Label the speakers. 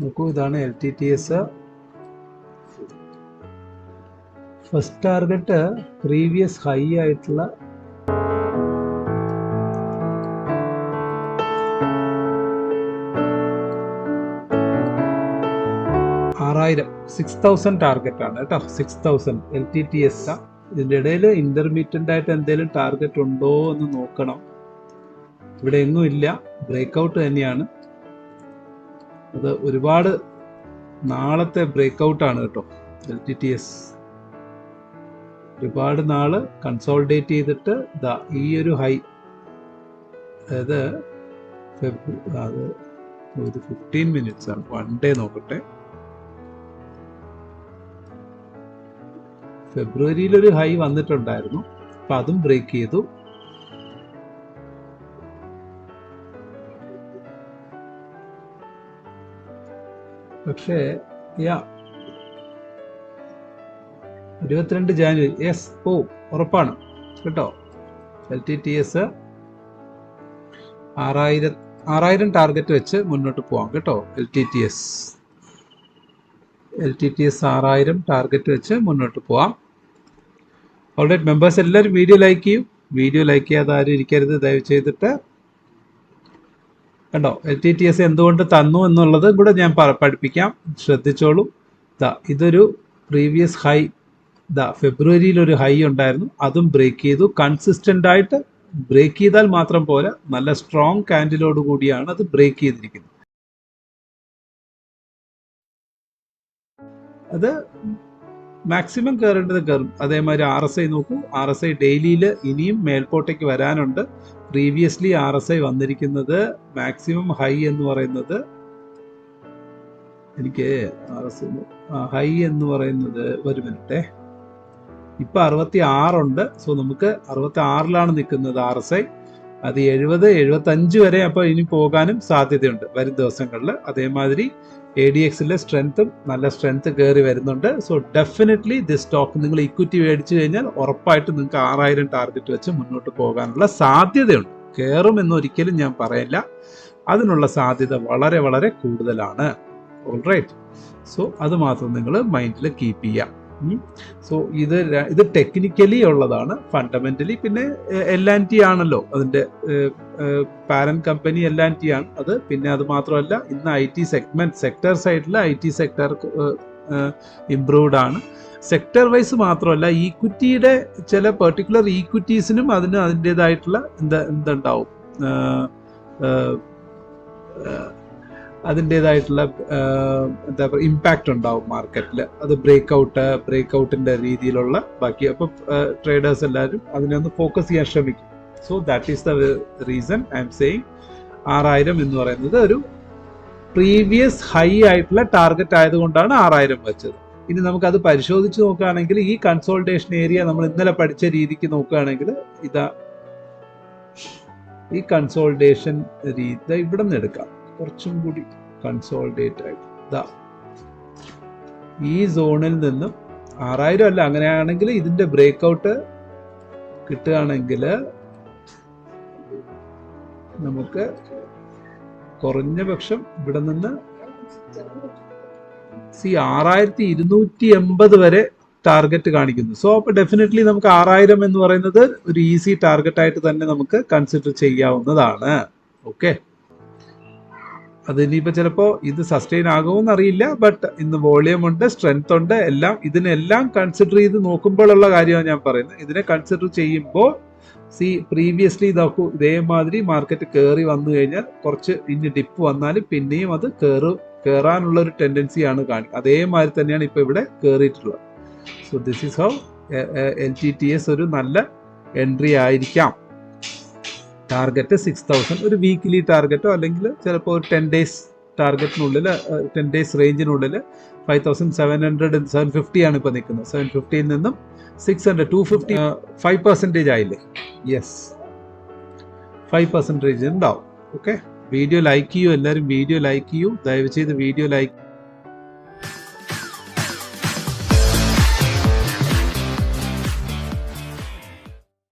Speaker 1: നോക്കൂ, ഇതാണ് LTTS. First target previous high ആയിട്ടുള്ള 6000 ടാർഗറ്റ് ആണ് കേട്ടോ. 6000 LTTS. ഇതിൻ്റെ ഇടയിൽ ഇന്റർമീഡിയന്റ് ആയിട്ട് എന്തെങ്കിലും ടാർഗറ്റ് ഉണ്ടോ എന്ന് നോക്കണം. ഇവിടെ എങ്ങും ഇല്ല, ബ്രേക്ക്ഔട്ട് തന്നെയാണ്. അത് ഒരുപാട് നാളത്തെ ബ്രേക്ക്ഔട്ടാണ് കേട്ടോ. LTTS ഒരുപാട് നാള് കൺസോൾഡേറ്റ് ചെയ്തിട്ട് ഈ ഒരു ഹൈ, അതായത് അത് ഒരു 15 മിനിറ്റ്സ് ആണ്. 1 ഡേ നോക്കട്ടെ. ഫെബ്രുവരിയിൽ ഒരു ഹൈ വന്നിട്ടുണ്ടായിരുന്നു, അപ്പൊ അതും ബ്രേക്ക് ചെയ്തു. പക്ഷേ 22 ജാനുവരി പോവും, ഉറപ്പാണ് കേട്ടോ. LTTS 6000 ടാർഗറ്റ് വെച്ച് മുന്നോട്ട് പോവാം കേട്ടോ. LTTS 6000 ടാർഗറ്റ് വെച്ച് മുന്നോട്ട് പോവാം. ഓൾറൈറ്റ് മെമ്പേഴ്സ്, എല്ലാവരും വീഡിയോ ലൈക്ക് ചെയ്യും. വീഡിയോ ലൈക്ക് ചെയ്യാതെ ആരും ഇരിക്കരുത് ദയവ് ചെയ്തിട്ട്. കണ്ടോ, LTTS എന്തുകൊണ്ട് തന്നു എന്നുള്ളത് കൂടെ ഞാൻ പഠിപ്പിക്കാം, ശ്രദ്ധിച്ചോളൂ. ഇതൊരു പ്രീവിയസ് ഹൈ, ഫെബ്രുവരിയിൽ ഒരു ഹൈ ഉണ്ടായിരുന്നു, അതും ബ്രേക്ക് ചെയ്തു. കൺസിസ്റ്റന്റ് ആയിട്ട് ബ്രേക്ക് ചെയ്താൽ മാത്രം പോരാ, നല്ല സ്ട്രോങ് കാൻഡിലോട് കൂടിയാണ് അത് ബ്രേക്ക് ചെയ്തിരിക്കുന്നത്. അത് മാക്സിമം കയറേണ്ടത് കയറും. അതേമാതിരി RSI നോക്കൂ, RSI ഡെയിലിയിൽ ഇനിയും മേൽപോട്ടേക്ക് വരാനുണ്ട്. പ്രീവിയസ്ലി RSI വന്നിരിക്കുന്നത് മാക്സിമം ഹൈ എന്ന് പറയുന്നത്, എനിക്ക് RSI ഹൈ എന്ന് പറയുന്നത്, ഒരു മിനിറ്റ്, ഇപ്പൊ 66 ഉണ്ട്. സോ നമുക്ക് 66ലാണ് നിൽക്കുന്നത് RSI. അത് 70, 75 വരെ അപ്പോൾ ഇനി പോകാനും സാധ്യതയുണ്ട് വരും ദിവസങ്ങളിൽ. അതേമാതിരി ADXിലെ സ്ട്രെങ്ത്തും നല്ല സ്ട്രെങ്ത് കയറി വരുന്നുണ്ട്. സോ ഡെഫിനറ്റ്ലി ദിസ് സ്റ്റോക്ക് നിങ്ങൾ ഇക്വിറ്റി മേടിച്ചു കഴിഞ്ഞാൽ ഉറപ്പായിട്ട് നിങ്ങൾക്ക് 6000 ടാർഗറ്റ് വെച്ച് മുന്നോട്ട് പോകാനുള്ള സാധ്യതയുണ്ട്. കയറുമെന്ന് ഒരിക്കലും ഞാൻ പറയില്ല, അതിനുള്ള സാധ്യത വളരെ വളരെ കൂടുതലാണ്. ഓൾറൈറ്റ്, സോ അത് മാത്രം നിങ്ങൾ മൈൻഡിൽ കീപ്പ് ചെയ്യാം. സോ ഇത് ടെക്നിക്കലി ഉള്ളതാണ്. ഫണ്ടമെന്റലി പിന്നെ L&T ആണല്ലോ അതിന്റെ പാരന്റ് കമ്പനി, L&T ആണ് അത്. പിന്നെ അത് മാത്രമല്ല, ഇന്ന് IT സെക്ടർ സൈഡിൽ IT സെക്ടർ ഇംപ്രൂവ്ഡ് ആണ്. സെക്ടർ വൈസ് മാത്രമല്ല, ഈക്വിറ്റിയുടെ ചില പെർട്ടിക്കുലർ ഈക്വിറ്റീസിനും അതിൻ്റെതായിട്ടുള്ള എന്തുണ്ടാവും, അതിൻ്റെതായിട്ടുള്ള എന്താ പറയുക, ഇമ്പാക്റ്റ് ഉണ്ടാവും മാർക്കറ്റിൽ. അത് ബ്രേക്ക്ഔട്ടിൻ്റെ രീതിയിലുള്ള ബാക്കി. അപ്പോൾ ട്രേഡേഴ്സ് എല്ലാവരും അതിനെ ഒന്ന് ഫോക്കസ് ചെയ്യാൻ ശ്രമിക്കും. So that is the reason I am saying 6000 എന്ന് പറയുന്നത് ഒരു പ്രീവിയസ് ഹൈ ആയിട്ടുള്ള ടാർഗറ്റ് ആയതുകൊണ്ടാണ് 6000 വെച്ചത്. ഇനി നമുക്കത് പരിശോധിച്ച് നോക്കുകയാണെങ്കിൽ, ഈ കൺസോൾട്ടേഷൻ ഏരിയ നമ്മൾ ഇന്നലെ പഠിച്ച രീതിക്ക് നോക്കുകയാണെങ്കിൽ, ഈ കൺസോൾട്ടേഷൻ രീതി ഇവിടെ നിന്ന് എടുക്കാം, കുറച്ചും കൂടി കൺസോൾട്ടേറ്റ് ആയിട്ട് ഈ സോണിൽ നിന്നും 6000 അല്ല, അങ്ങനെയാണെങ്കിൽ ഇതിന്റെ ബ്രേക്ക്ഔട്ട് കിട്ടുകയാണെങ്കിൽ നമുക്ക് കുറഞ്ഞ പക്ഷം ഇവിടെ നിന്ന് 6280 വരെ ടാർഗറ്റ് കാണിക്കുന്നു. സോ അപ്പോൾ ഡെഫിനറ്റ്ലി നമുക്ക് 6000 എന്ന് പറയുന്നത് ഒരു ഈസി ടാർഗറ്റ് ആയിട്ട് തന്നെ നമുക്ക് കൺസിഡർ ചെയ്യാവുന്നതാണ്. ഓക്കെ, അത് ഇനിയിപ്പോൾ ചിലപ്പോൾ ഇത് സസ്റ്റെയിൻ ആകുമെന്ന് അറിയില്ല. ബട്ട് ഇന്ന് വോളിയം ഉണ്ട്, സ്ട്രെങ്ത് ഉണ്ട്, എല്ലാം ഇതിനെല്ലാം കൺസിഡർ ചെയ്ത് നോക്കുമ്പോഴുള്ള കാര്യമാണ് ഞാൻ പറയുന്നത്. ഇതിനെ കൺസിഡർ ചെയ്യുമ്പോൾ പ്രീവിയസ്ലി നോക്കൂ, ഇതേമാതിരി മാർക്കറ്റ് കയറി വന്നു കഴിഞ്ഞാൽ കുറച്ച് ഇനി ഡിപ്പ് വന്നാലും പിന്നെയും അത് കയറാനുള്ള ഒരു ടെൻഡൻസിയാണ് കാണിക്കുക. അതേമാതിരി തന്നെയാണ് ഇപ്പോൾ ഇവിടെ കയറിയിട്ടുള്ളത്. So this is how LTTS ഒരു നല്ല എൻട്രി ആയിരിക്കാം. ടാർഗറ്റ് 6000, ഒരു വീക്ക്ലി ടാർഗറ്റോ അല്ലെങ്കിൽ ചിലപ്പോൾ ഒരു 10 ഡേയ്സ് ടാർഗറ്റിനുള്ളിൽ, 10 ഡേയ്സ് റേഞ്ചിനുള്ളിൽ 5700, 750 ആണ് ഇപ്പോൾ നിൽക്കുന്നത്. 750യിൽ നിന്നും 600, 250, 5% ആയില്ലേ? യെസ്, 5% ഉണ്ടാവും. ഓക്കെ, വീഡിയോ ലൈക്ക് ചെയ്യൂ എല്ലാവരും, വീഡിയോ ലൈക്ക് ചെയ്യൂ ദയവ് ചെയ്ത്, വീഡിയോ ലൈക്ക്